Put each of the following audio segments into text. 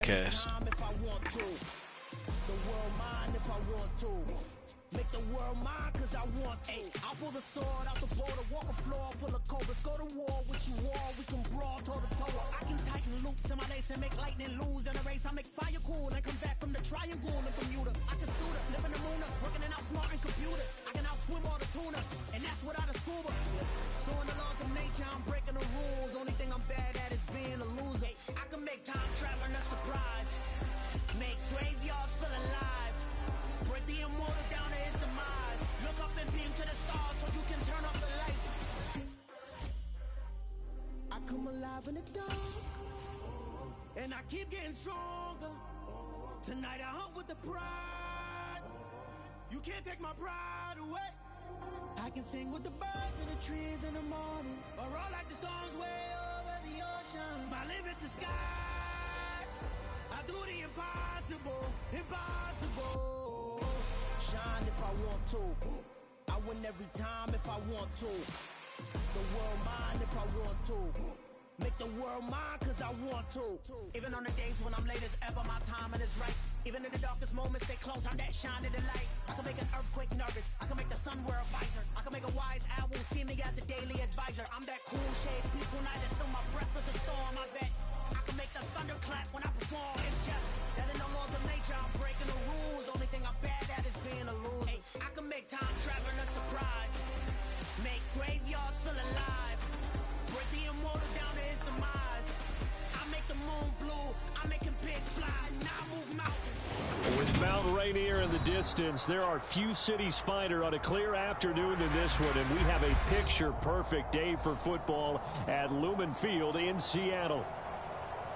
Cast. Make the world mine cause I want to. I'll pull the sword out the border, walk a floor full of cobras. Go to war with you all, we can brawl toe to toe. I can tighten loops in my lace and make lightning lose in a race. I make fire cool and come back from the triangle and Bermuda. I can suit up, live in the moon, working and outsmarting computers. I can outswim all the tuna, and that's without a scuba. So in the laws of nature, I'm breaking the rules. Only thing I'm bad at is being a loser. I can make time traveling a surprise, make graveyards feel alive. Break the immortal down to his demise. Look up and beam to the stars so you can turn off the lights. I come alive in the dark, and I keep getting stronger. Tonight I hunt with the pride. You can't take my pride away. I can sing with the birds and the trees in the morning, or roll like the storms way over the ocean. My limit's the sky. I do the impossible, impossible. Shine if I want to. I win every time if I want to. The world mine if I want to. Make the world mine cause I want to. Even on the days when I'm late as ever, my timing is right. Even in the darkest moments, stay close, I'm that shine in the light. I can make an earthquake nervous, I can make the sun wear a visor. I can make a wise owl see me as a daily advisor. I'm that cool shade, peaceful night, and still my breath is a storm, I bet. I can make the thunder clap when I perform. It's just that in the laws of nature, I'm breaking the rules. Only thing I'm bad at is being a loser. Hey, I can make time traveling a surprise, make graveyards feel alive, break the immortal down to his demise. I make the moon blue, I'm making pigs fly, now I move mountains. With Mount Rainier in the distance, there are few cities finer on a clear afternoon than this one, and we have a picture-perfect day for football at Lumen Field in Seattle.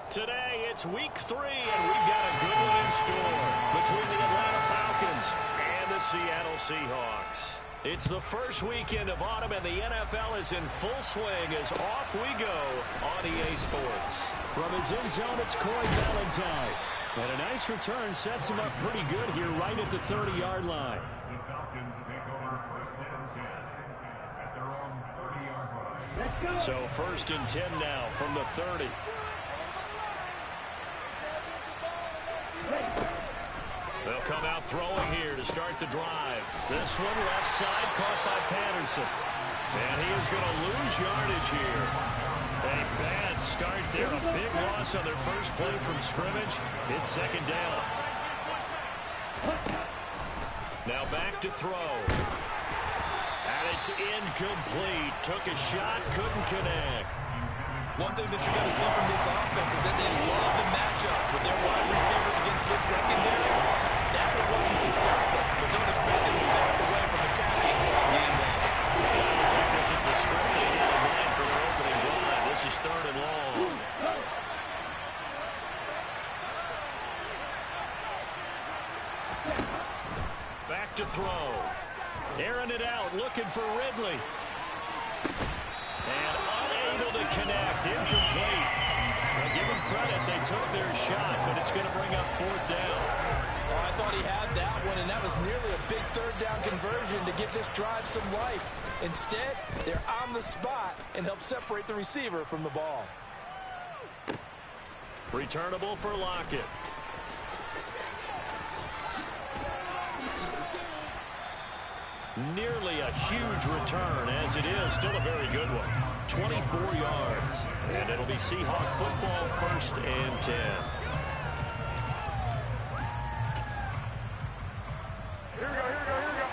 Today, it's week 3, and we've got a good one in store between the Atlanta Falcons and the Seattle Seahawks. It's the first weekend of autumn, and the NFL is in full swing as off we go on EA Sports. From his end zone, it's Corey Valentine. And a nice return sets him up pretty good here right at the 30-yard line. The Falcons take over first and 10 at their own 30-yard line. Let's go. So first and 10 now from the 30. They'll come out throwing here to start the drive. This one left side caught by Patterson. And he is going to lose yardage here. A bad start there. A big loss on their first play from scrimmage. It's second down. Now back to throw. And it's incomplete. Took a shot, couldn't connect. One thing that you're going to see from this offense is that they love the matchup with their wide receivers against this secondary. That one wasn't successful, but don't expect them to back away from attacking game one. I think this is the script they had in mind for their opening drive. This is third and long. Back to throw. Airing it out, looking for Ridley. And unable to connect, incomplete. Well, give them credit, they took their shot, but it's going to bring up fourth down. Oh, I thought he had that one, and that was nearly a big third down conversion to give this drive some life. Instead, they're on the spot and help separate the receiver from the ball. Returnable for Lockett. Nearly a huge return, as it is still a very good one. 24 yards. And it'll be Seahawk football, first and 10. Here we go, here we go, here we go.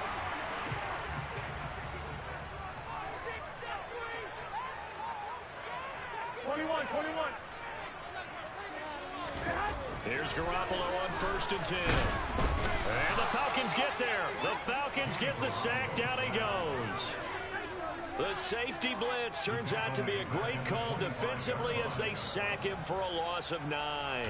Here's Garoppolo on first and 10. And the Falcons get there. The Falcons get the sack. Down he goes. The safety blitz turns out to be a great call defensively as they sack him for a loss of 9.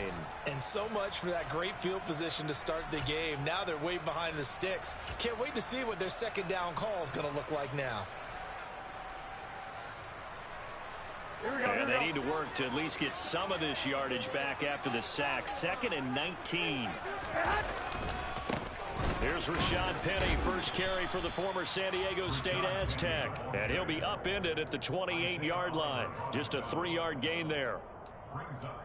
And so much for that great field position to start the game. Now they're way behind the sticks. Can't wait to see what their second down call is going to look like now. And they need to work to at least get some of this yardage back after the sack. Second and 19. Here's Rashad Penny, first carry for the former San Diego State Aztec. And he'll be upended at the 28-yard line. Just a 3-yard gain there.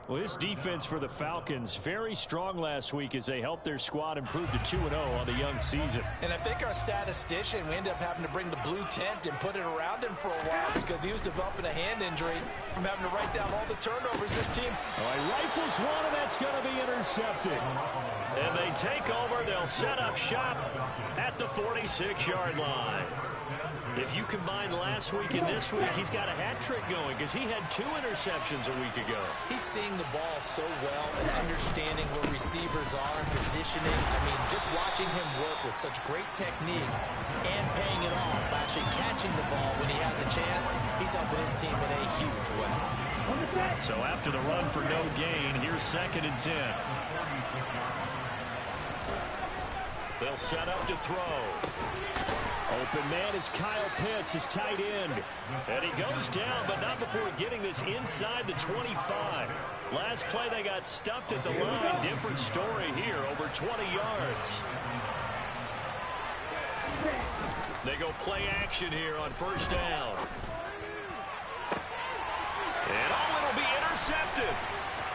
Well, his defense for the Falcons, very strong last week as they helped their squad improve to 2-0 on the young season. And I think our statistician, we ended up having to bring the blue tent and put it around him for a while because he was developing a hand injury from having to write down all the turnovers this team. Well, he rifles one, and that's going to be intercepted. And they take over. They'll set up shop at the 46-yard line. If you combine last week and this week, he's got a hat trick going because he had 2 interceptions a week ago. He's seeing the ball so well and understanding where receivers are and positioning. I mean, just watching him work with such great technique and paying it off by actually catching the ball when he has a chance, he's helping his team in a huge way. So after the run for no gain, here's 2nd and 10. They'll set up to throw. Open man is Kyle Pitts, his tight end. And he goes down, but not before getting this inside the 25. Last play, they got stuffed at the line. Different story here, over 20 yards. They go play action here on 1st down. And it'll be intercepted.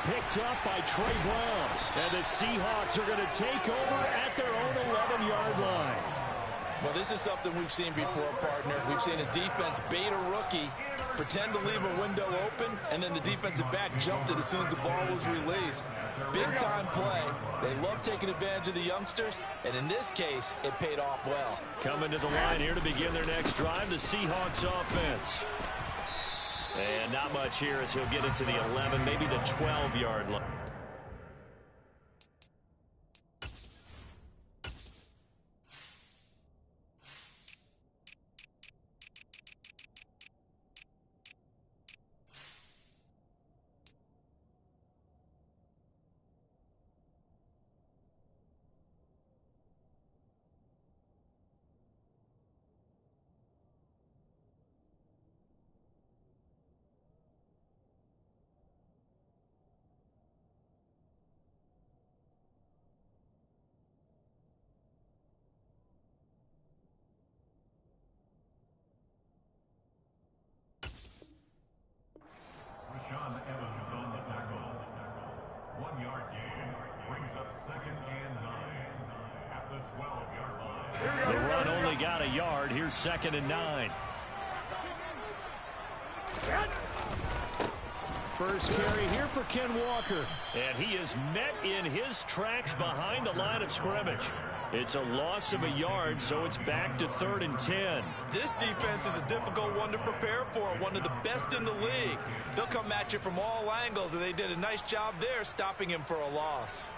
Picked up by Trey Brown. And the Seahawks are going to take over at their own 11-yard line. Well, this is something we've seen before, partner. We've seen a defense bait a rookie, pretend to leave a window open, and then the defensive back jumped it as soon as the ball was released. Big-time play. They love taking advantage of the youngsters, and in this case, it paid off well. Coming to the line here to begin their next drive, the Seahawks offense. And not much here as he'll get it to the 11, maybe the 12-yard line. The run only got a yard. Here's 2nd and 9. First carry here for Ken Walker. And he is met in his tracks behind the line of scrimmage. It's a loss of a yard, so it's back to 3rd and 10. This defense is a difficult one to prepare for, one of the best in the league. They'll come at you from all angles, and they did a nice job there stopping him for a loss.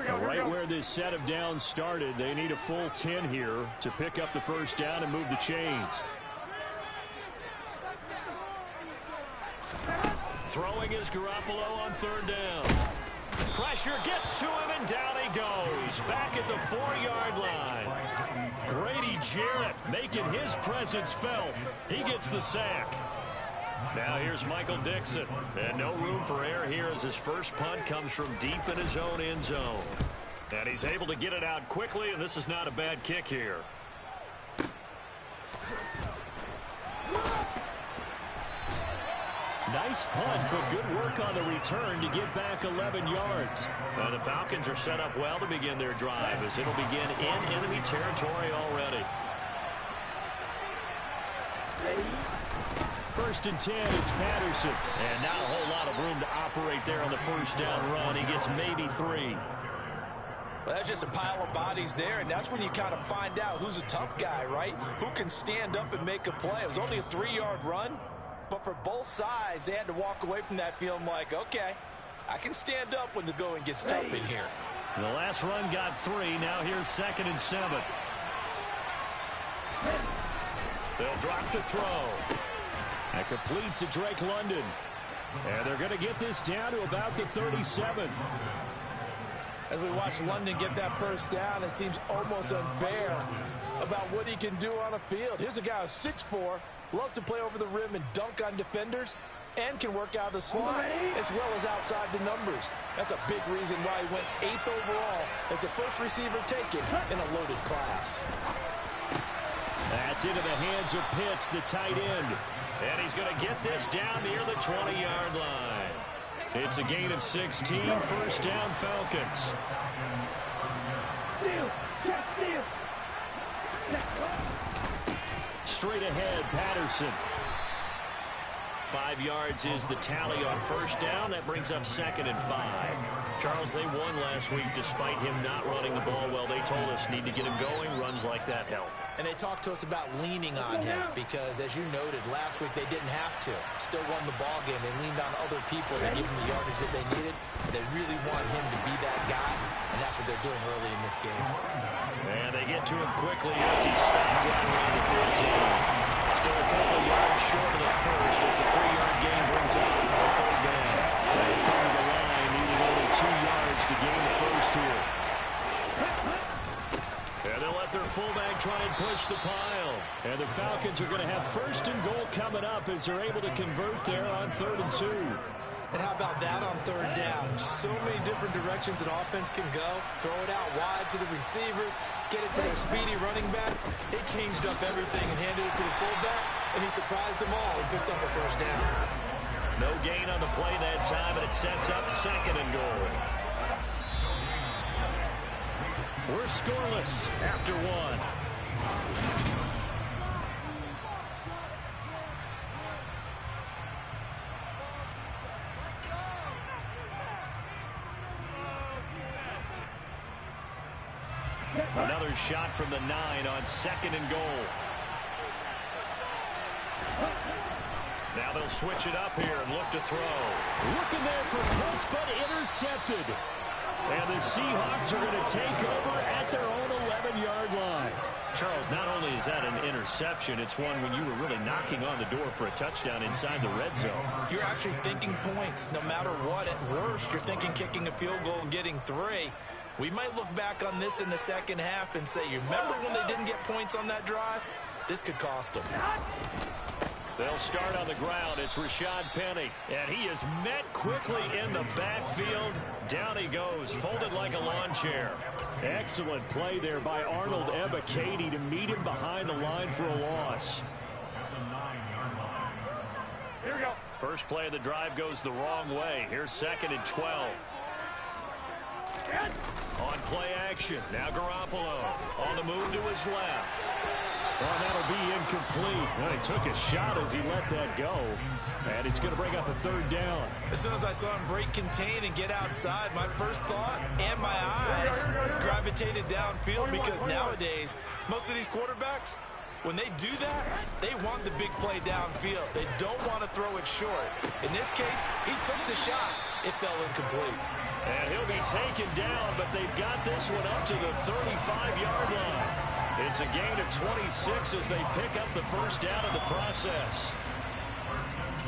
Right where this set of downs started, they need a full 10 here to pick up the 1st down and move the chains. Throwing is Garoppolo on 3rd down. Pressure gets to him, and down he goes. Back at the 4-yard line. Grady Jarrett making his presence felt. He gets the sack. Now here's Michael Dixon. And no room for error here as his first punt comes from deep in his own end zone. And he's able to get it out quickly, and this is not a bad kick here. Nice punt, but good work on the return to get back 11 yards. Now the Falcons are set up well to begin their drive as it'll begin in enemy territory already. 1st and 10, it's Patterson. And not a whole lot of room to operate there on the 1st down run. He gets maybe 3. Well, that's just a pile of bodies there, and that's when you kind of find out who's a tough guy, right? Who can stand up and make a play. It was only a 3-yard run, but for both sides, they had to walk away from that feeling like, okay, I can stand up when the going gets tough in here. The last run got 3. Now here's 2nd and 7. They'll drop to throw. And complete to Drake London. And they're going to get this down to about the 37. As we watch London get that 1st down, it seems almost unfair about what he can do on a field. Here's a guy who's 6'4", loves to play over the rim and dunk on defenders. and can work out of the slot as well as outside the numbers. That's a big reason why he went 8th overall as the first receiver taken in a loaded class. That's into the hands of Pitts, the tight end. And he's going to get this down near the 20-yard line. It's a gain of 16, first down Falcons. Straight ahead, Patterson. 5 yards is the tally on first down. That brings up 2nd and 5. Charles, they won last week despite him not running the ball well. They told us need to get him going. Runs like that help. And they talked to us about leaning on him because, as you noted, last week they didn't have to. Still won the ball game. They leaned on other people to give him the yardage that they needed. But they really want him to be that guy, and that's what they're doing early in this game. And they get to him quickly as he stopped right around the 15. Still a couple yards short of the first as the 3-yard gain brings up a 3rd down. They come to the line, needing only 2 yards to gain the first here. And they'll let their fullback try and push the pile. And the Falcons are going to have 1st and goal coming up as they're able to convert there on 3rd and 2. And how about that on 3rd down? So many different directions an offense can go. Throw it out wide to the receivers, get it to their speedy running back. They changed up everything and handed it to the fullback, and he surprised them all and picked up a 1st down. No gain on the play that time, and it sets up 2nd and goal. We're scoreless after 1. Another shot from the 9 on 2nd and goal. Now they'll switch it up here and look to throw. Looking there for Pitts, but intercepted. And the Seahawks are going to take over at their own 11-yard line. Charles, not only is that an interception, it's one when you were really knocking on the door for a touchdown inside the red zone. You're actually thinking points no matter what. At worst, you're thinking kicking a field goal and getting 3. We might look back on this in the second half and say, you remember when they didn't get points on that drive? This could cost them. They'll start on the ground. It's Rashad Penny, and he is met quickly in the backfield. Down he goes, folded like a lawn chair. Excellent play there by Arnold Ebiketie to meet him behind the line for a loss. Here we go. First play of the drive goes the wrong way. Here's 2nd and 12. On play action, now Garoppolo on the move to his left. Well, that'll be incomplete. Well, he took a shot as he let that go, and it's going to bring up a 3rd down. As soon as I saw him break contain and get outside, my first thought and my eyes gravitated downfield because nowadays, most of these quarterbacks, when they do that, they want the big play downfield. They don't want to throw it short. In this case, he took the shot. It fell incomplete. And he'll be taken down, but they've got this one up to the 35-yard line. It's a gain of 26 as they pick up the 1st down in the process.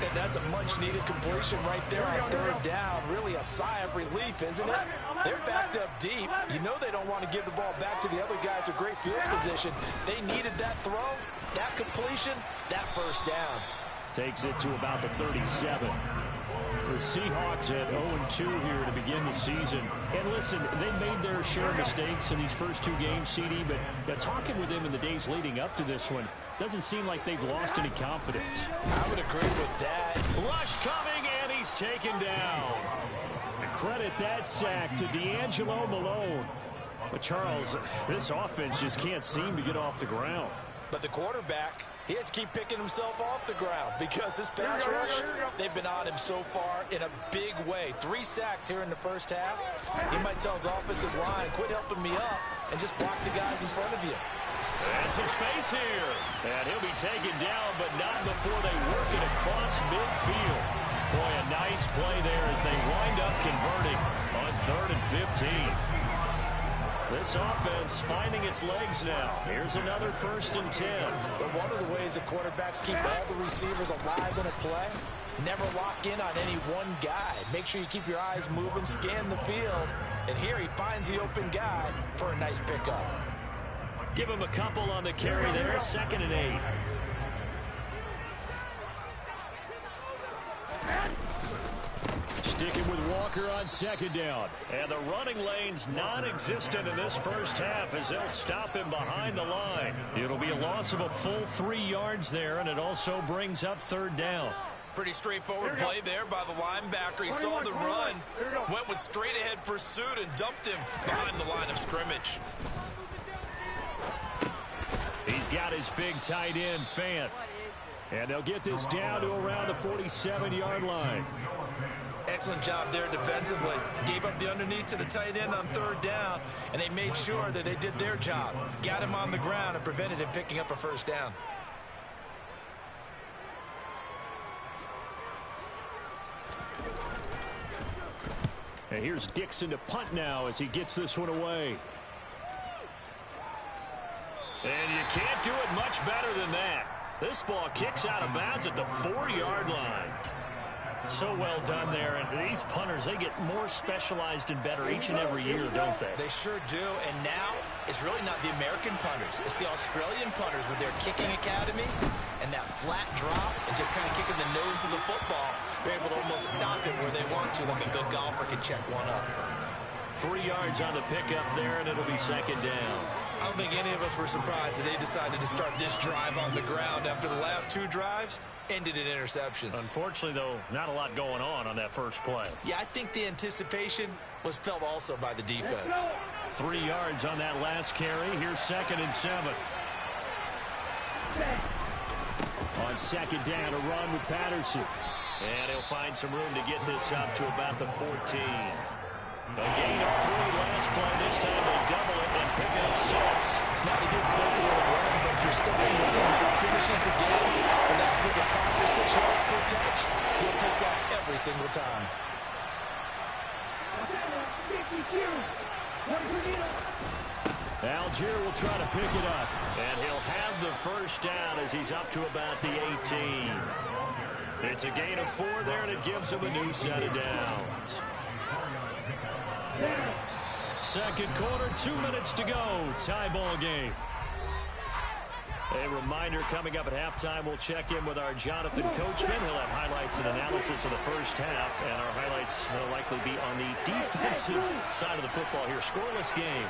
And that's a much-needed completion right there on 3rd down. Really a sigh of relief, isn't it? They're backed up deep. You know they don't want to give the ball back to the other guys with great field position. They needed that throw, that completion, that 1st down. Takes it to about the 37. The Seahawks at 0-2 here to begin the season. And listen, they made their share of mistakes in these first 2 games, CD, but talking with them in the days leading up to this one, doesn't seem like they've lost any confidence. I would agree with that. Rush coming, and he's taken down. Credit that sack to D'Angelo Malone. But Charles, this offense just can't seem to get off the ground. But the quarterback, he has to keep picking himself off the ground because this pass rush, they've been on him so far in a big way. 3 sacks here in the first half. He might tell his offensive line, quit helping me up and just block the guys in front of you. And some space here. And he'll be taken down, but not before they work it across midfield. Boy, a nice play there as they wind up converting on 3rd and 15. This offense finding its legs now. Here's another 1st and 10. But one of the ways the quarterbacks keep all the receivers alive in a play, never lock in on any one guy. Make sure you keep your eyes moving, scan the field. And here he finds the open guy for a nice pickup. Give him a couple on the carry there. 2nd and 8. Sticking with Walker on second down. And the running lane's non-existent in this first half as they'll stop him behind the line. It'll be a loss of a full 3 yards there, and it also brings up third down. Pretty straightforward play there by the linebacker. He saw the run, went with straight-ahead pursuit, and dumped him behind the line of scrimmage. He's got his big tight end, Fant. And they'll get this down to around the 47-yard line. Excellent job there defensively. Gave up the underneath to the tight end on third down, and they made sure that they did their job. Got him on the ground and prevented him picking up a first down. And here's Dixon to punt now as he gets this one away. And you can't do it much better than that. This ball kicks out of bounds at the 4-yard line. So well done there. And these punters, they get more specialized and better each and every year, don't they? They sure do. And now it's really not the American punters. It's the Australian punters with their kicking academies and that flat drop and just kind of kicking the nose of the football. They're able to almost stop it where they want to, like a good golfer can check one up. 3 yards on the pickup there, and it'll be second down. I don't think any of us were surprised that they decided to start this drive on the ground after the last 2 drives ended in interceptions. Unfortunately, though, not a lot going on that first play. Yeah, I think the anticipation was felt also by the defense. 3 yards on that last carry. Here's 2nd and 7. On second down, a run with Patterson. And he'll find some room to get this up to about the 14. A gain of 3 last play. This time they double it and pick up 6. It's not a huge breakaway run, but if you're starting running that finishes the game with average of 5 or 6 yards per touch, you'll take that every single time. Algier will try to pick it up, and he'll have the first down as he's up to about the 18. It's a gain of 4 there, and it gives him a new set of downs. Second quarter, 2 minutes to go. Tie ball game. A reminder coming up at halftime, we'll check in with our Jonathan Coachman. He'll have highlights and analysis of the first half, and our highlights will likely be on the defensive side of the football here. Scoreless game.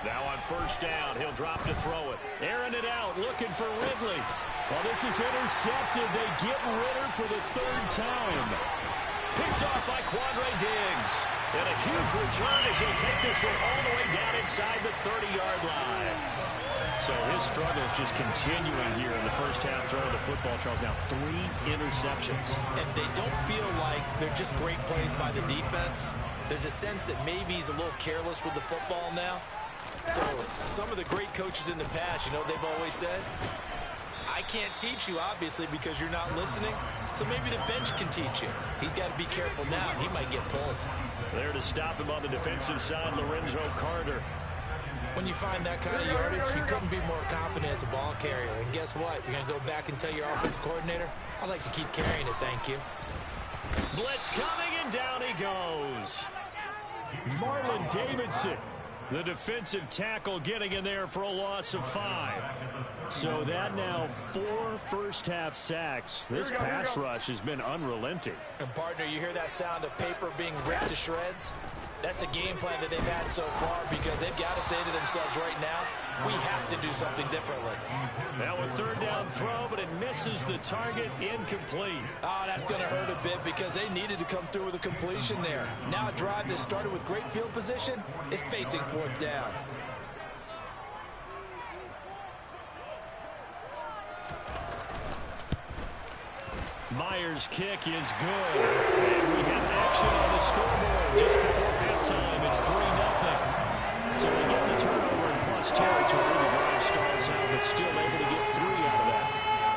Now on first down, he'll drop to throw it. Airing it out, looking for Ridley. Well, this is intercepted. They get Ritter for the 3rd time. Picked off by Quandre Diggs. And a huge return as he'll take this one all the way down inside the 30-yard line. So his struggle is just continuing here in the first half throwing the football. Charles, now 3 interceptions. And they don't feel like they're just great plays by the defense. There's a sense that maybe he's a little careless with the football now. So some of the great coaches in the past, you know, they've always said, I can't teach you, obviously, because you're not listening. So maybe the bench can teach you. He's got to be careful now. He might get pulled. There to stop him on the defensive side, Lorenzo Carter. When you find that kind of yardage, you couldn't be more confident as a ball carrier. And guess what? You're going to go back and tell your offensive coordinator, I'd like to keep carrying it, thank you. Blitz coming, and down he goes. Marlon Davidson, the defensive tackle, getting in there for a loss of 5. So that now 4 first-half sacks. This pass rush has been unrelenting. And, partner, you hear that sound of paper being ripped to shreds? That's the game plan that they've had so far because they've got to say to themselves right now, we have to do something differently. Now a 3rd down throw, but it misses the target, incomplete. Oh, that's going to hurt a bit because they needed to come through with a completion there. Now a drive that started with great field position is facing 4th down. Myers' kick is good. And we have action on the scoreboard just before halftime. It's 3-0. So they get the turnover in plus territory. The drive stalls out, but still able to get 3 out of that.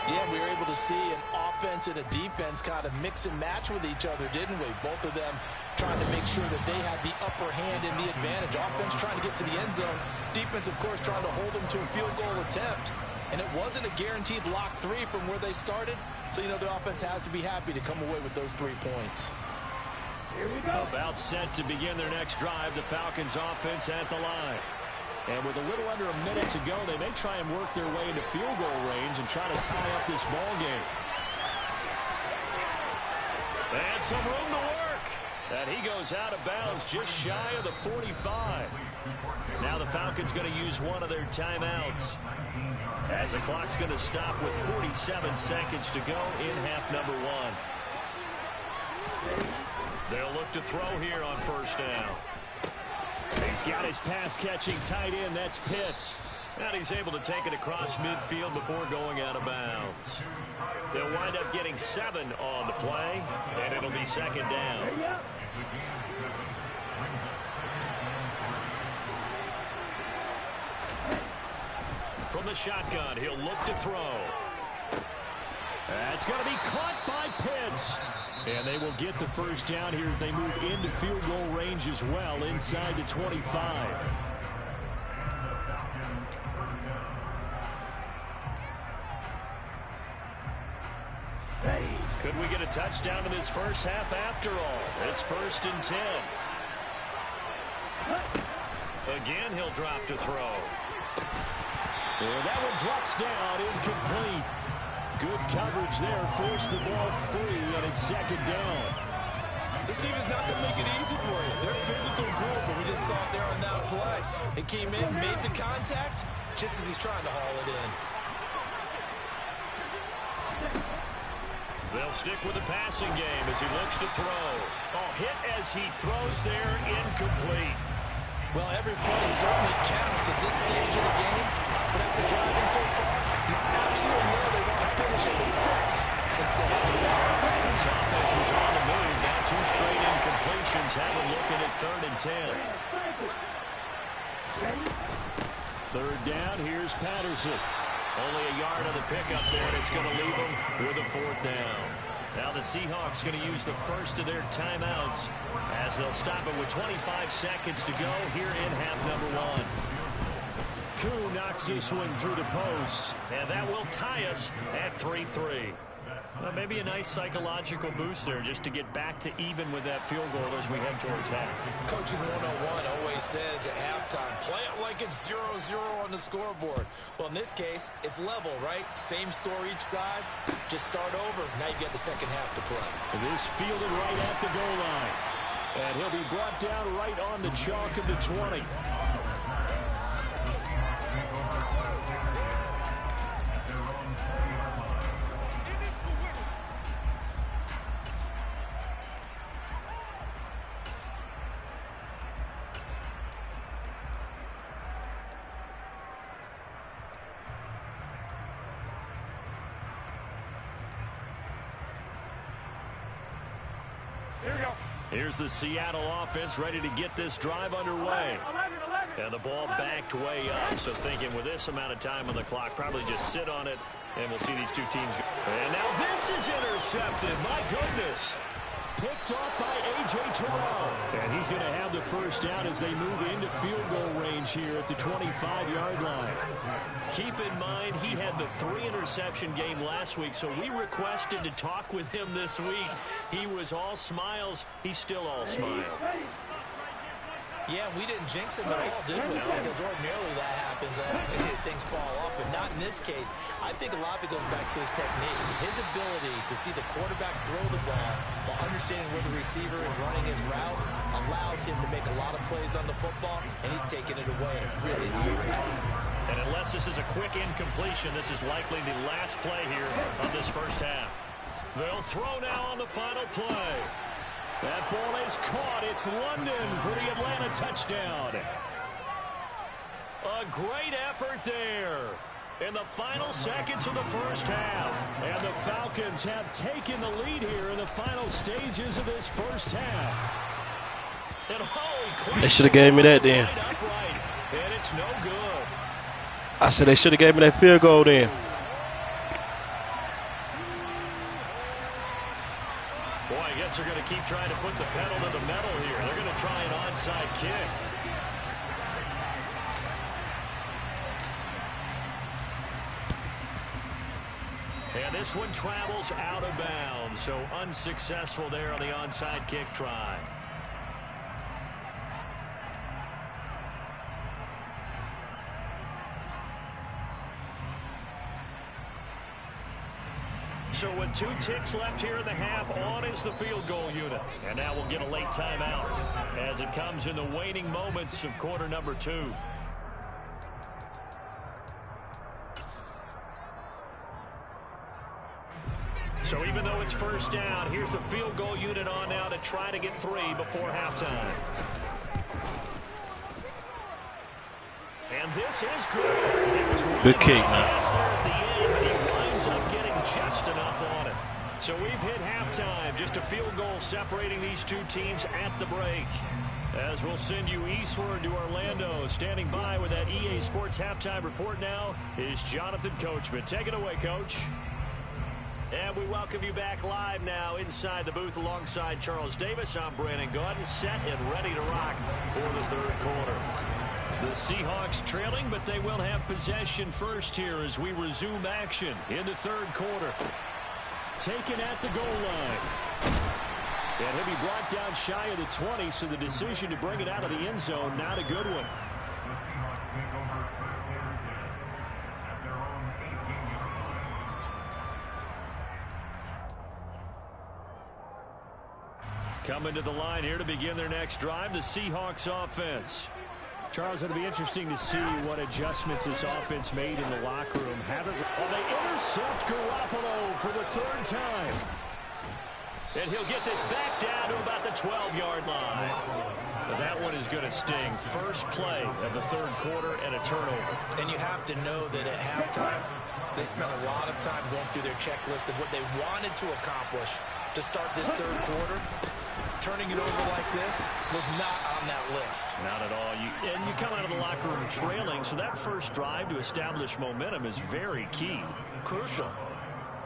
Yeah, we were able to see an offense and a defense kind of mix and match with each other, didn't we? Both of them trying to make sure that they had the upper hand and the advantage. Offense trying to get to the end zone. Defense, of course, trying to hold them to a field goal attempt. And it wasn't a guaranteed lock 3 from where they started. So, you know, the offense has to be happy to come away with those 3 points. About set to begin their next drive. The Falcons offense at the line. And with a little under a minute to go, they may try and work their way into field goal range and try to tie up this ball game. And some room to work. And he goes out of bounds just shy of the 45. Now the Falcons going to use one of their timeouts, as the clock's going to stop with 47 seconds to go in half number one. They'll look to throw here on first down. He's got his pass-catching tight end. That's Pitts. And he's able to take it across midfield before going out of bounds. They'll wind up getting 7 on the play, and it'll be second down. From the shotgun, he'll look to throw. That's going to be caught by Pitts. And they will get the first down here as they move into field goal range as well, inside the 25. Could we get a touchdown in this first half after all? It's 1st and 10. Again, he'll drop to throw. And that one drops down, incomplete. Good coverage there, forced the ball free, and it's second down. This team is not going to make it easy for you. They're a physical group, and we just saw it there on that play. It came in, made the contact, just as he's trying to haul it in. They'll stick with the passing game as he looks to throw. Oh, hit as he throws there, incomplete. Well, every play certainly counts at this stage of the game, but after driving so far, you absolutely know they want to finish it with 6 instead of 3. This offense was on the move. Now 2 straight incompletions have them looking at 3rd and 10. Third down, here's Patterson. Only a yard on the pickup there, and it's going to leave them with a 4th down. Now the Seahawks going to use the first of their timeouts as they'll stop it with 25 seconds to go here in half number one. Koo knocks this one through the post, and that will tie us at 3-3. Well, maybe a nice psychological boost there just to get back to even with that field goal as we head towards half. Coaching 101 always says at halftime, play it like it's 0-0 on the scoreboard. Well, in this case, it's level, right? Same score each side. Just start over. Now you get the second half to play. This fielded right at the goal line. And he'll be brought down right on the chalk of the 20. Here's the Seattle offense ready to get this drive underway. And the ball backed way up. So thinking with this amount of time on the clock, probably just sit on it, and we'll see these two teams go. And now this is intercepted. My goodness. Picked off by A.J. Terrell. And he's going to have the first down as they move into field goal range here at the 25-yard line. Keep in mind, he had the 3-interception game last week, so we requested to talk with him this week. He was all smiles. He's still all smile. Yeah, we didn't jinx him at all, did we? Because ordinarily that happens. Things fall off, but not in this case. I think a lot of it goes back to his technique. His ability to see the quarterback throw the ball while understanding where the receiver is running his route allows him to make a lot of plays on the football, and he's taking it away at a really high rate. And unless this is a quick incompletion, this is likely the last play here of this first half. They'll throw now on the final play. That ball is caught. It's London for the Atlanta touchdown. A great effort there in the final seconds of the first half. And the Falcons have taken the lead here in the final stages of this first half. And they should have gave me that then. And it's no good. I said they should have gave me that field goal then. Boy, I guess they're going to keep trying to put the pedal to the metal here. They're going to try an onside kick. And this one travels out of bounds, so unsuccessful there on the onside kick try. So with 2 ticks left here in the half, on is the field goal unit. And now we'll get a late timeout as it comes in the waning moments of quarter number 2. So even though it's first down, here's the field goal unit on now to try to get 3 before halftime. And this is good. Good kick, man. At the end, but he winds up getting just enough on it. So we've hit halftime. Just a field goal separating these 2 teams at the break. As we'll send you eastward to Orlando. Standing by with that EA Sports halftime report now is Jonathan Coachman. Take it away, Coach. And we welcome you back live now inside the booth alongside Charles Davis. I'm Brandon Gaudin, set and ready to rock for the third quarter. The Seahawks trailing, but they will have possession first here as we resume action in the third quarter. Taken at the goal line. And he'll be brought down shy of the 20, so the decision to bring it out of the end zone, not a good one. Coming to the line here to begin their next drive, the Seahawks offense. Charles, it'll be interesting to see what adjustments this offense made in the locker room. They intercept Garoppolo for the 3rd time. And he'll get this back down to about the 12-yard line. But that one is going to sting. First play of the third quarter and a turnover. And you have to know that at halftime, they spent a lot of time going through their checklist of what they wanted to accomplish to start this third quarter. Turning it over like this was not on that list. Not at all. And you come out of the locker room trailing, so that first drive to establish momentum is very key. Crucial.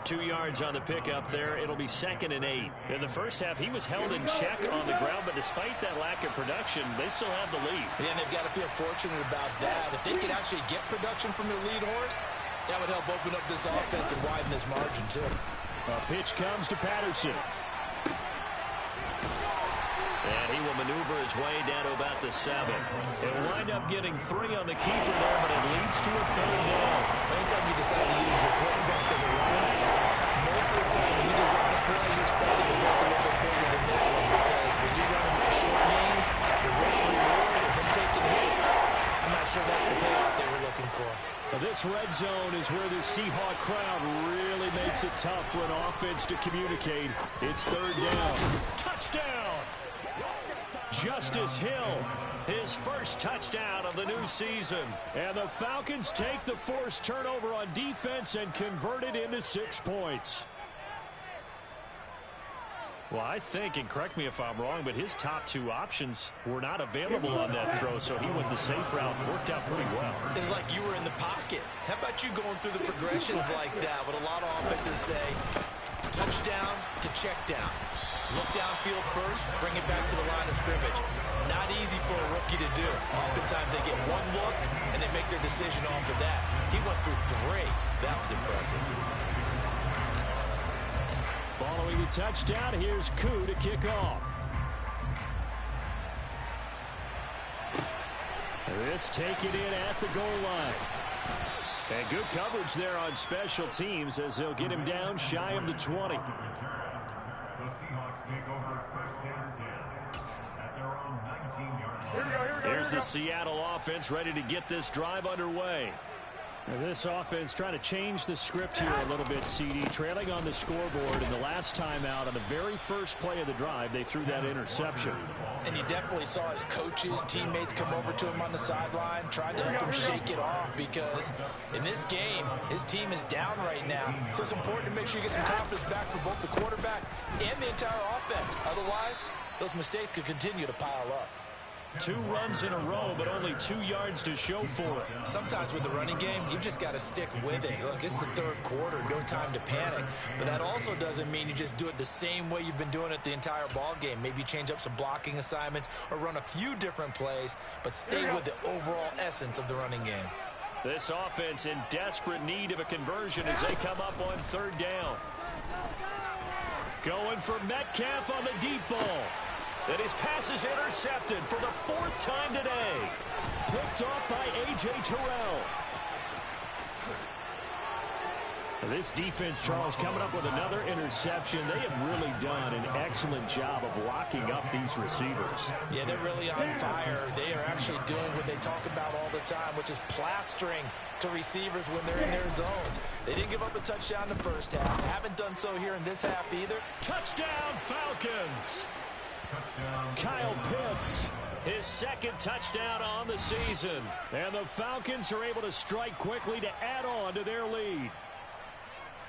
2 yards on the pickup there. It'll be 2nd and 8. In the first half, he was held in check on the ground, but despite that lack of production, they still have the lead. Yeah, and they've got to feel fortunate about that. If they could actually get production from their lead horse, that would help open up this offense and widen this margin, too. A pitch comes to Patterson. And he will maneuver his way down to about the 7. He'll wind up getting 3 on the keeper there, but it leads to a 3rd down. Anytime you decide to use your quarterback as a runner, most of the time when you design a play, you're expected to work a little bit bigger than this one, because when you run him in short gains, the risk reward of him taking hits, I'm not sure that's the payoff they were looking for. Now this red zone is where the Seahawk crowd really makes it tough for an offense to communicate. It's 3rd down. Touchdown! Justice Hill, his first touchdown of the new season. And the Falcons take the forced turnover on defense and convert it into 6 points. Well, I think, and correct me if I'm wrong, but his top 2 options were not available on that throw, so he went the safe route. Worked out pretty well. It was like you were in the pocket. How about you going through the progressions like that? What a lot of offenses say, touchdown to check down. Look downfield first, bring it back to the line of scrimmage. Not easy for a rookie to do. Oftentimes they get 1 look, and they make their decision off of that. He went through 3. That was impressive. Following the touchdown, here's Koo to kick off. This taken in at the goal line. And good coverage there on special teams as they'll get him down shy of the 20. The Seahawks take over first and 10 at their own 19-yard line. Here's the Seattle offense ready to get this drive underway. Now this offense trying to change the script here a little bit, CD. Trailing on the scoreboard, and the last time out on the very first play of the drive, they threw that interception. And you definitely saw his coaches, teammates come over to him on the sideline, trying to help him shake it off, because in this game, his team is down right now. So it's important to make sure you get some confidence back for both the quarterback and the entire offense. Otherwise, those mistakes could continue to pile up. 2 runs in a row, but only 2 yards to show for it. Sometimes with the running game, you've just got to stick with it. Look, it's the third quarter, no time to panic. But that also doesn't mean you just do it the same way you've been doing it the entire ball game. Maybe change up some blocking assignments or run a few different plays, but stay with the overall essence of the running game. This offense in desperate need of a conversion as they come up on 3rd down. Going for Metcalf on the deep ball. And his pass is intercepted for the 4th time today. Picked off by A.J. Terrell. This defense, Charles, coming up with another interception. They have really done an excellent job of locking up these receivers. Yeah, they're really on fire. They are actually doing what they talk about all the time, which is plastering to receivers when they're in their zones. They didn't give up a touchdown in the first half. Haven't done so here in this half either. Touchdown, Falcons! Kyle Pitts, his second touchdown on the season. And the Falcons are able to strike quickly to add on to their lead.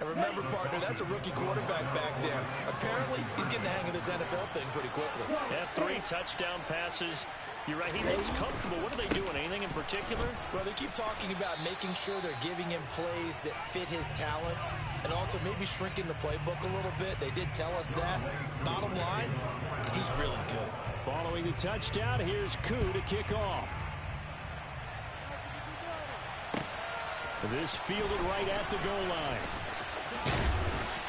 And remember, partner, that's a rookie quarterback back there. Apparently, he's getting the hang of this NFL thing pretty quickly. Yeah, 3 touchdown passes. You're right, he looks comfortable. What are they doing? Anything in particular? Well, they keep talking about making sure they're giving him plays that fit his talents and also maybe shrinking the playbook a little bit. They did tell us that. Bottom line, he's really good. Following the touchdown, here's Koo to kick off. This fielded right at the goal line.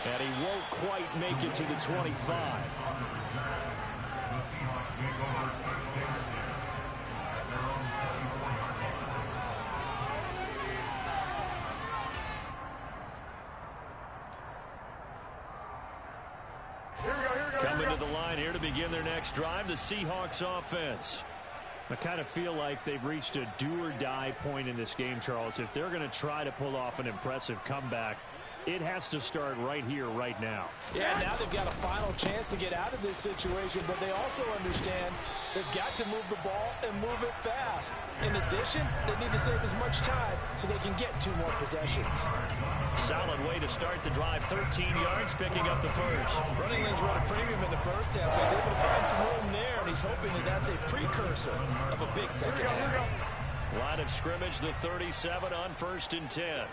And he won't quite make it to the 25. Coming to the line here to begin their next drive, the Seahawks offense. I kind of feel like they've reached a do-or-die point in this game, Charles. If they're going to try to pull off an impressive comeback, it has to start right here, right now. Yeah, now they've got a final chance to get out of this situation, but they also understand they've got to move the ball and move it fast. In addition, they need to save as much time so they can get 2 more possessions. Solid way to start the drive. 13 yards, picking up the first. Running lanes run a premium in the first half. He's able to find some room there, and he's hoping that that's a precursor of a big second half. Line of scrimmage, the 37 on 1st and 10.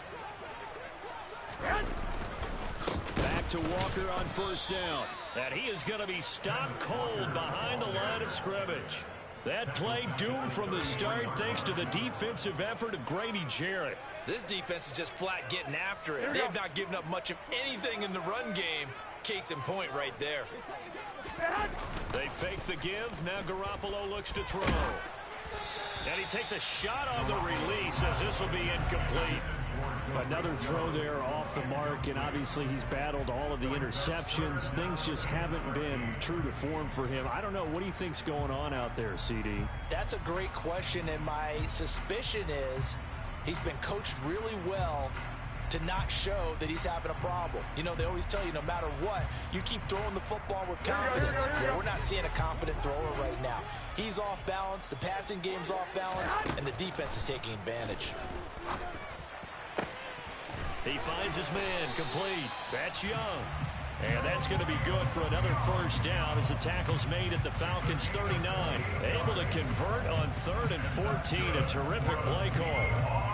Back to Walker on 1st down. And he is going to be stopped cold behind the line of scrimmage. That play doomed from the start thanks to the defensive effort of Grady Jarrett. This defense is just flat getting after it. They've not given up much of anything in the run game. Case in point right there. They fake the give. Now Garoppolo looks to throw. And he takes a shot on the release as this will be incomplete. Another throw there off the mark, and obviously he's battled all of the interceptions. Things just haven't been true to form for him. I don't know. What do you think's going on out there, CD? That's a great question, and my suspicion is he's been coached really well to not show that he's having a problem. You know, they always tell you no matter what, you keep throwing the football with confidence. Well, we're not seeing a confident thrower right now. He's off balance, the passing game's off balance, and the defense is taking advantage. He finds his man complete. That's Young. And that's going to be good for another 1st down as the tackle's made at the Falcons 39. Able to convert on 3rd and 14. A terrific play call.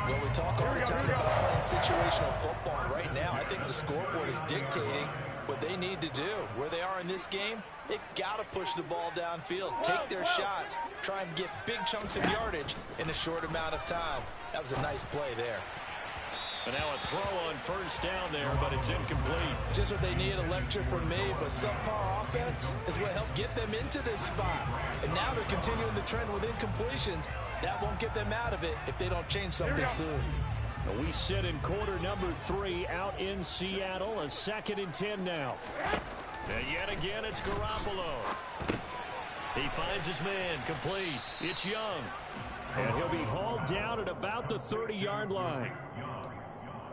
Well, we talk all the time about playing situational football. Right now, I think the scoreboard is dictating what they need to do. Where they are in this game, they've got to push the ball downfield, take their shots, try and get big chunks of yardage in a short amount of time. That was a nice play there. And now a throw on 1st down there, but it's incomplete. Just what they need, a lecture from me, but subpar offense is what helped get them into this spot. And now they're continuing the trend with incompletions. That won't get them out of it if they don't change something soon. We sit in quarter number 3 out in Seattle. A 2nd and 10 now. And yet again, it's Garoppolo. He finds his man complete. It's Young. And he'll be hauled down at about the 30-yard line.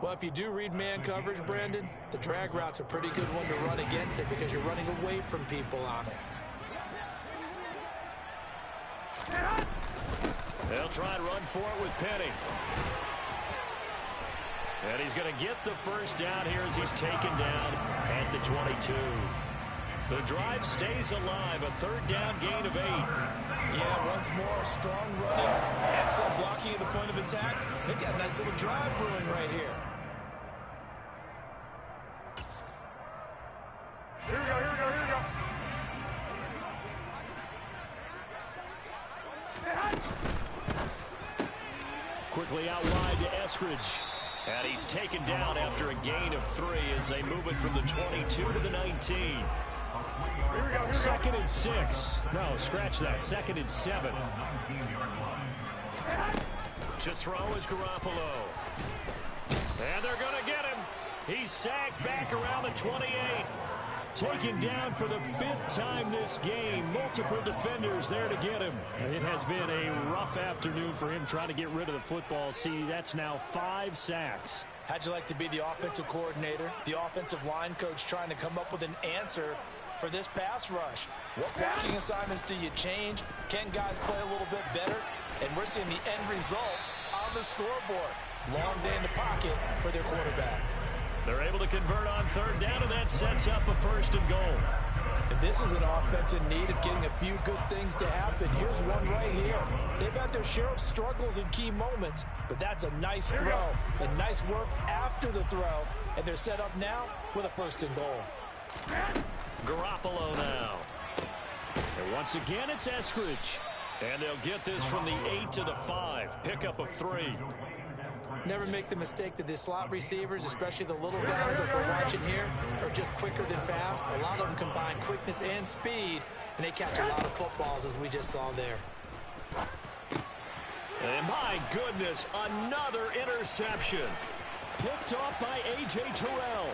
Well, if you do read man coverage, Brandon, the drag route's a pretty good one to run against it because you're running away from people on it. They'll try and run for it with Penny. And he's going to get the 1st down here as he's taken down at the 22. The drive stays alive, a 3rd down gain of 8. Yeah, once more, strong running, excellent blocking at the point of attack. They've got a nice little drive brewing right here. Here we go. Quickly out wide to Eskridge. And he's taken down after a gain of 3 as they move it from the 22 to the 19. 2nd and 6. No, scratch that. 2nd and 7. To throw is Garoppolo. And they're going to get him. He's sacked back around the 28. Taken down for the 5th time this game. Multiple defenders there to get him. It has been a rough afternoon for him trying to get rid of the football. See, that's now 5 sacks. How'd you like to be the offensive coordinator, the offensive line coach trying to come up with an answer for this pass rush? What blocking assignments do you change? Can guys play a little bit better? And we're seeing the end result on the scoreboard. Long day in the pocket for their quarterback. They're able to convert on 3rd down, and that sets up a 1st and goal. And this is an offense in need of getting a few good things to happen. Here's one right here. They've had their share of struggles in key moments, but that's a nice throw. And nice work after the throw. And they're set up now with a 1st and goal. Garoppolo now. And once again, it's Eskridge. And they'll get this from the 8 to the 5. Pickup of 3. Never make the mistake that the slot receivers, especially the little guys like we're watching here, are just quicker than fast. A lot of them combine quickness and speed, and they catch a lot of footballs, as we just saw there. And my goodness, another interception. Picked off by A.J. Terrell.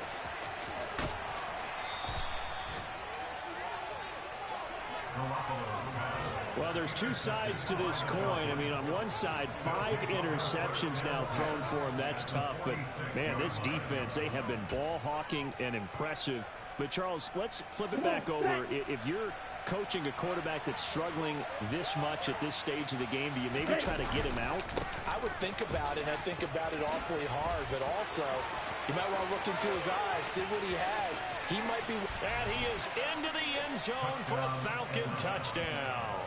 Well, there's 2 sides to this coin. I mean, on one side, 5 interceptions now thrown for him. That's tough. But, man, this defense, they have been ball hawking and impressive. But, Charles, let's flip it back over. If you're coaching a quarterback that's struggling this much at this stage of the game, do you maybe try to get him out? I would think about it, and I think about it awfully hard. But also, you might want to look into his eyes, see what he has. He might be... And he is into the end zone for a Falcon touchdown.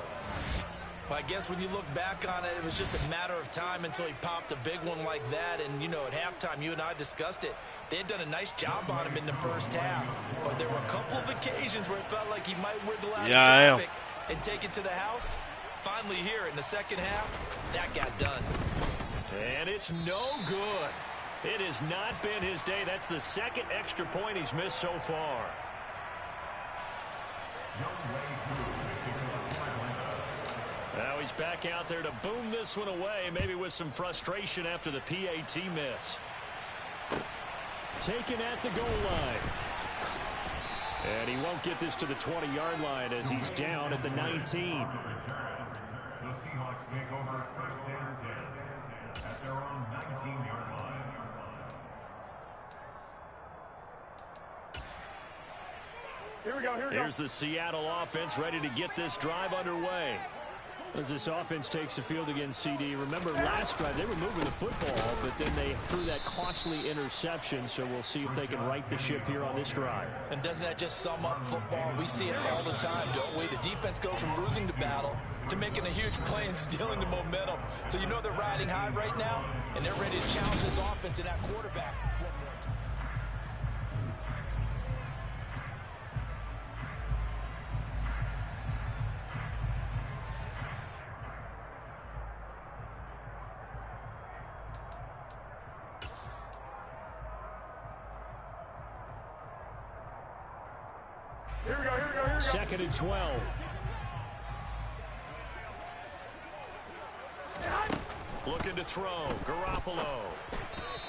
Well, I guess when you look back on it, it was just a matter of time until he popped a big one like that. And, you know, at halftime, you and I discussed it. They had done a nice job on him in the first half. But there were a couple of occasions where it felt like he might wiggle out of traffic and take it to the house. Finally here in the second half, that got done. And it's no good. It has not been his day. That's the 2nd extra point he's missed so far. Now he's back out there to boom this one away, maybe with some frustration after the PAT miss. Taken at the goal line. And he won't get this to the 20-yard line as he's down at the 19. The Seahawks take over 1st and 10 at their own 19-yard line. Here we go. Here's the Seattle offense ready to get this drive underway. As this offense takes the field against CD. Remember last drive, they were moving the football, but then they threw that costly interception, so we'll see if they can right the ship here on this drive. And doesn't that just sum up football? We see it all the time, don't we? The defense goes from losing the battle to making a huge play and stealing the momentum. So you know they're riding high right now, and they're ready to challenge this offense and that quarterback. Here we go. 2nd and 12. Looking to throw. Garoppolo.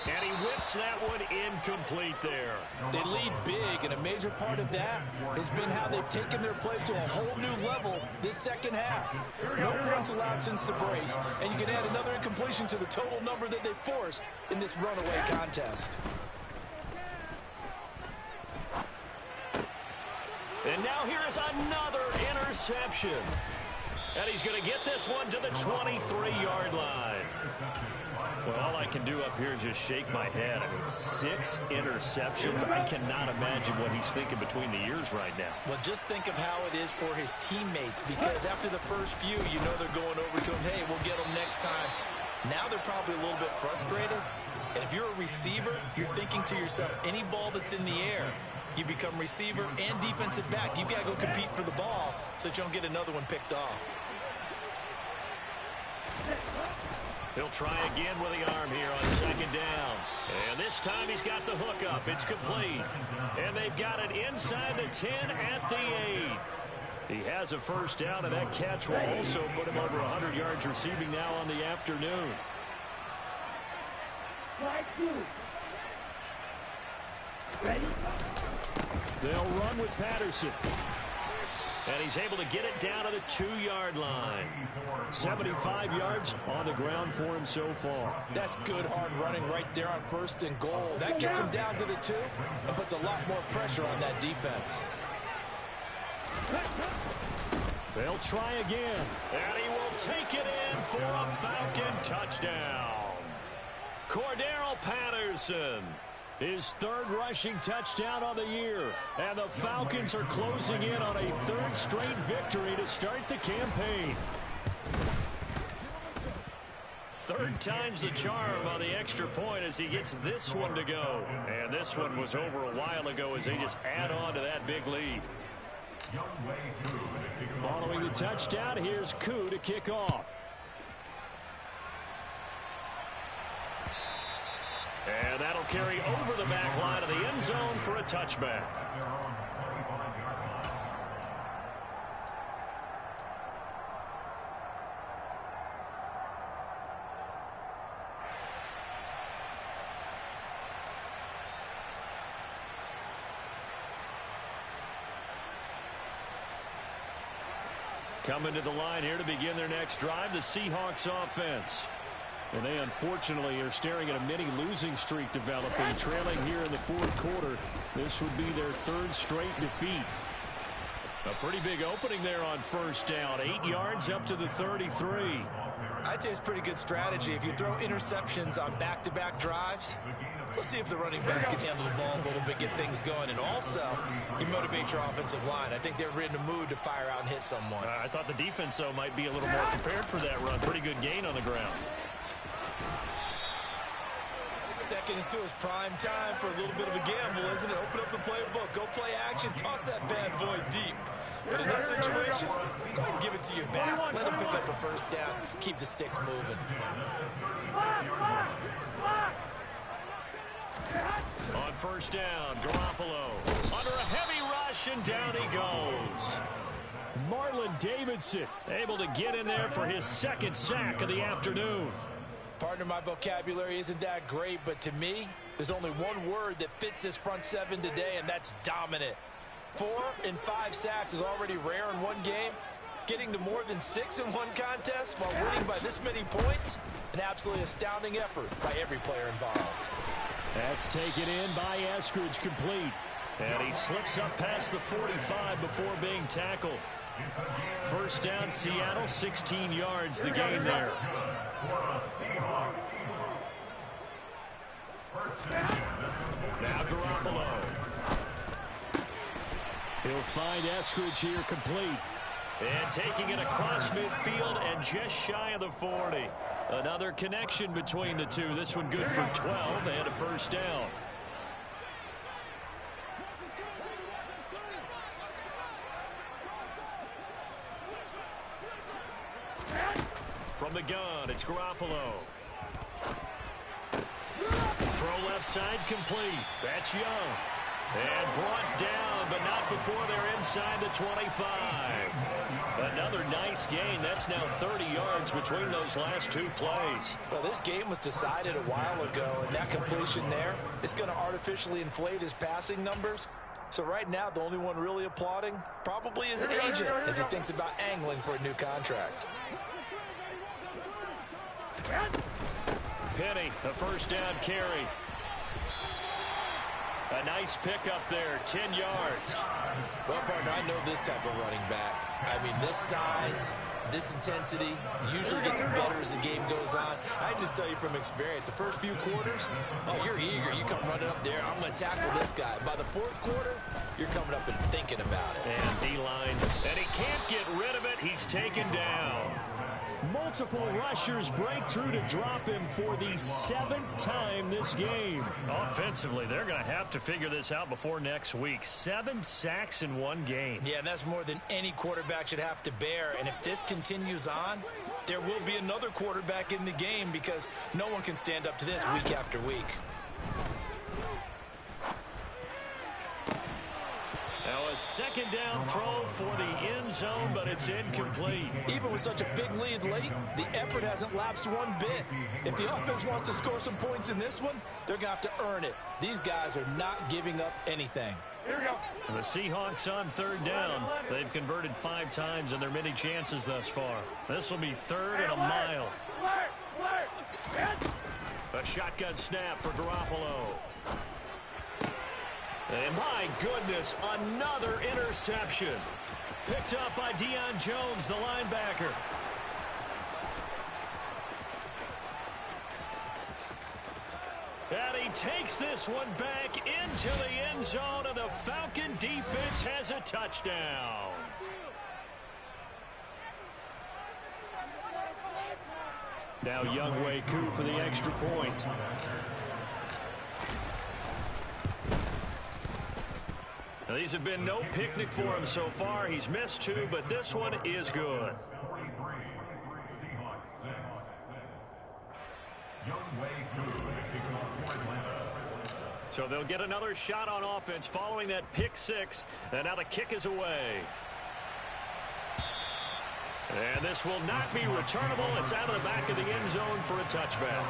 And he whips that one incomplete there. They lead big, and a major part of that has been how they've taken their play to a whole new level this second half. No points allowed since the break, and you can add another incompletion to the total number that they forced in this runaway contest. And now here is another interception. And he's going to get this one to the 23-yard line. Well, all I can do up here is just shake my head. I mean, 6 interceptions. I cannot imagine what he's thinking between the ears right now. Well, just think of how it is for his teammates, because after the first few, you know they're going over to him, hey, we'll get him next time. Now they're probably a little bit frustrated. And if you're a receiver, you're thinking to yourself, any ball that's in the air, you become receiver and defensive back. You've got to go compete for the ball so that you don't get another one picked off. He'll try again with the arm here on 2nd down. And this time he's got the hook up. It's complete. And they've got it inside the 10 at the 8. He has a 1st down, and that catch will also put him over 100 yards receiving now on the afternoon. They'll run with Patterson. And he's able to get it down to the 2-yard line. 75 yards on the ground for him so far. That's good hard running right there on 1st and goal. That gets him down to the 2 and puts a lot more pressure on that defense. They'll try again. And he will take it in for a Falcon touchdown. Cordero Patterson. His 3rd rushing touchdown on the year. And the Falcons are closing in on a 3rd straight victory to start the campaign. 3rd time's the charm on the extra point as he gets this one to go. And this one was over a while ago as they just add on to that big lead. Following the touchdown, here's Koo to kick off. And that'll carry over the back line of the end zone for a touchback. Coming to the line here to begin their next drive, the Seahawks offense. And they unfortunately are staring at a mini losing streak developing, trailing here in the 4th quarter. This would be their 3rd straight defeat. A pretty big opening there on 1st down. 8 yards up to the 33. I'd say it's pretty good strategy. If you throw interceptions on back-to-back drives, let's see if the running backs can handle the ball a little bit, get things going. And also, you motivate your offensive line. I think they're in the mood to fire out and hit someone. I thought the defense, though, might be a little more prepared for that run. Pretty good gain on the ground. 2nd and 2 is prime time for a little bit of a gamble, isn't it? Open up the playbook, go play action, toss that bad boy deep. But in this situation, go ahead and give it to your back. Let him pick up a 1st down, keep the sticks moving. On 1st down, Garoppolo under a heavy rush, and down he goes. Marlon Davidson able to get in there for his 2nd sack of the afternoon. Partner, my vocabulary isn't that great, but to me, there's only one word that fits this front 7 today, and that's dominant. 4 and 5 sacks is already rare in one game. Getting to more than 6 in one contest while winning by this many points, an absolutely astounding effort by every player involved. That's taken in by Eskridge, complete. And he slips up past the 45 before being tackled. 1st down, Seattle, 16 yards the gain there. Now Garoppolo. He'll find Eskridge here complete. And taking it across midfield and just shy of the 40. Another connection between the two. This one good for 12 and a 1st down. From the gun, it's Garoppolo. Throw left side complete. That's Young. And brought down, but not before they're inside the 25. Another nice gain. That's now 30 yards between those last 2 plays. Well, this game was decided a while ago, and that completion there is going to artificially inflate his passing numbers. So right now, the only one really applauding probably his agent as he thinks about angling for a new contract. Penny, the 1st down carry. A nice pickup there, 10 yards. Well, partner, I know this type of running back. I mean, this size, this intensity usually gets better as the game goes on. I just tell you from experience, the first few quarters, oh, you're eager. You come running up there, I'm going to tackle this guy. By the 4th quarter, you're coming up and thinking about it. And D-line, and he can't get rid of it. He's taken down. Multiple rushers break through to drop him for the 7th time this game. Offensively, they're going to have to figure this out before next week. 7 sacks in one game. Yeah, and that's more than any quarterback should have to bear. And if this continues on, there will be another quarterback in the game because no one can stand up to this week after week. Now a A second down throw for the end zone, but it's incomplete. Even with such a big lead late, the effort hasn't lapsed one bit. If the offense wants to score some points in this one, they're going to have to earn it. These guys are not giving up anything. Here we go. The Seahawks on third down. They've converted 5 times in their many chances thus far. This will be 3rd and a mile. A shotgun snap for Garoppolo. And my goodness, another interception. Picked up by Deion Jones, the linebacker. And he takes this one back into the end zone, and the Falcon defense has a touchdown. Now Younghoe Koo for the extra point. Now, these have been no picnic for him so far. He's missed 2, but this one is good. So they'll get another shot on offense following that pick 6, and now the kick is away. And this will not be returnable. It's out of the back of the end zone for a touchback.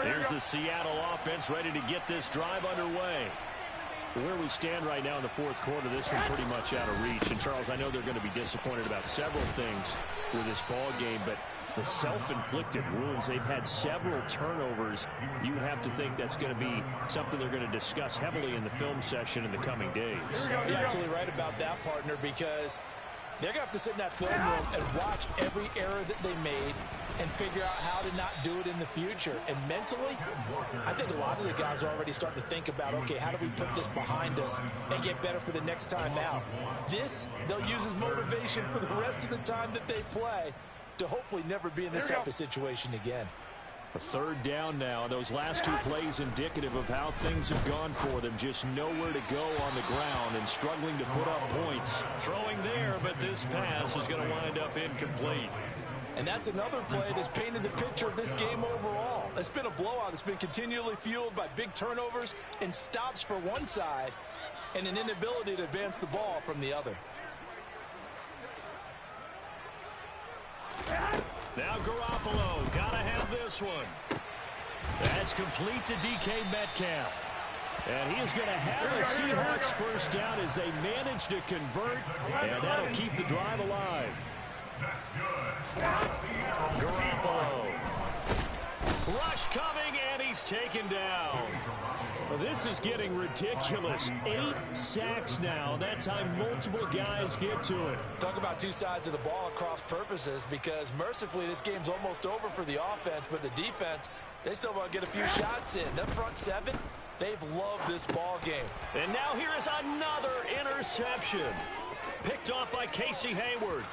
Here's the Seattle offense ready to get this drive underway. Where we stand right now in the 4th quarter, this one's pretty much out of reach. And, Charles, I know they're going to be disappointed about several things with this ball game, but the self-inflicted wounds, they've had several turnovers. You would have to think that's going to be something they're going to discuss heavily in the film session in the coming days. You're absolutely right about that, partner, because they're going to have to sit in that film room and watch every error that they made and figure out how to not do it in the future. And mentally, I think a lot of the guys are already starting to think about, okay, how do we put this behind us and get better for the next time out? This, they'll use as motivation for the rest of the time that they play to hopefully never be in this type of situation again. A 3rd down now. Those last 2 plays indicative of how things have gone for them. Just nowhere to go on the ground and struggling to put up points. Throwing there, but this pass is going to wind up incomplete. And that's another play that's painted the picture of this game overall. It's been a blowout. It's been continually fueled by big turnovers and stops for one side and an inability to advance the ball from the other. Now Garoppolo, gotta have this one. That's complete to DK Metcalf. And he is going to have a Seahawks first down as they manage to convert, and that'll keep the drive alive. Garoppolo. Rush coming, and he's taken down. Well, this is getting ridiculous. 8 sacks now. That time multiple guys get to it. Talk about 2 sides of the ball at cross purposes, because mercifully this game's almost over for the offense, but the defense, they still want to get a few shots in. That front 7, they've loved this ball game. And now here is another interception. Picked off by Casey Hayward.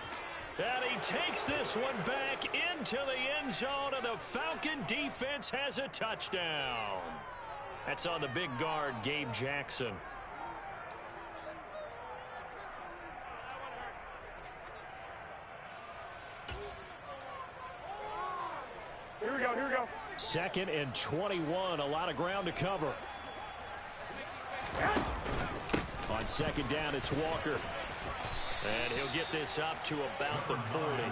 And he takes this one back into the end zone, and the Falcon defense has a touchdown. That's on the big guard, Gabe Jackson. Here we go, here we go. 2nd and 21, a lot of ground to cover. On 2nd down, it's Walker. And he'll get this up to about the 40.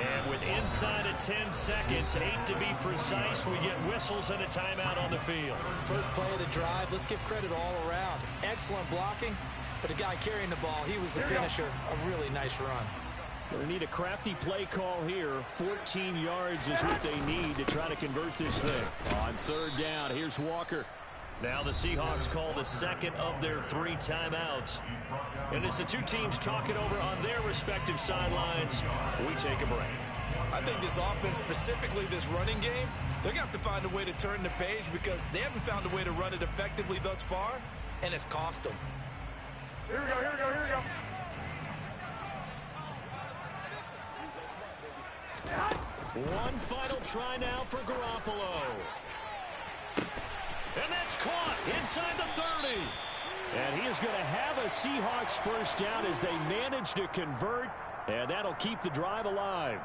And with inside of 10 seconds, 8 to be precise, we get whistles and a timeout on the field. First play of the drive, let's give credit all around. Excellent blocking, but the guy carrying the ball, he was the finisher. A really nice run. They need a crafty play call here. 14 yards is what they need to try to convert this thing. On 3rd down, here's Walker. Now the Seahawks call the 2nd of their 3 timeouts. And as the 2 teams talk it over on their respective sidelines, we take a break. I think this offense, specifically this running game, they're going to have to find a way to turn the page because they haven't found a way to run it effectively thus far, and it's cost them. Here we go, here we go, here we go. One final try now for Garoppolo. And that's caught inside the 30. And he is going to have a Seahawks first down as they manage to convert, and that'll keep the drive alive.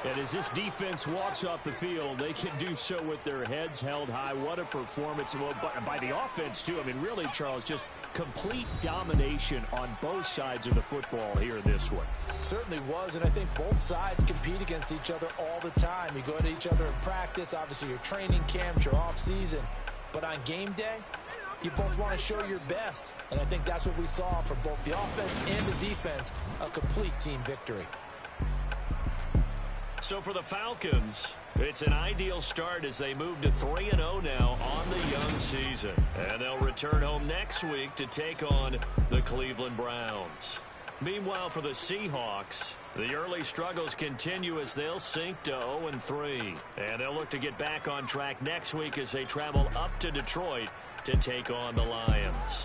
And as this defense walks off the field, they can do so with their heads held high. What a performance by the offense, too. I mean, really, Charles, just complete domination on both sides of the football here in this one. Certainly was, and I think both sides compete against each other all the time. You go at each other in practice, obviously your training camps, your off-season. But on game day, you both want to show your best. And I think that's what we saw from both the offense and the defense, a complete team victory. So for the Falcons, it's an ideal start as they move to 3-0 now on the young season. And they'll return home next week to take on the Cleveland Browns. Meanwhile, for the Seahawks, the early struggles continue as they'll sink to 0-3. And they'll look to get back on track next week as they travel up to Detroit to take on the Lions.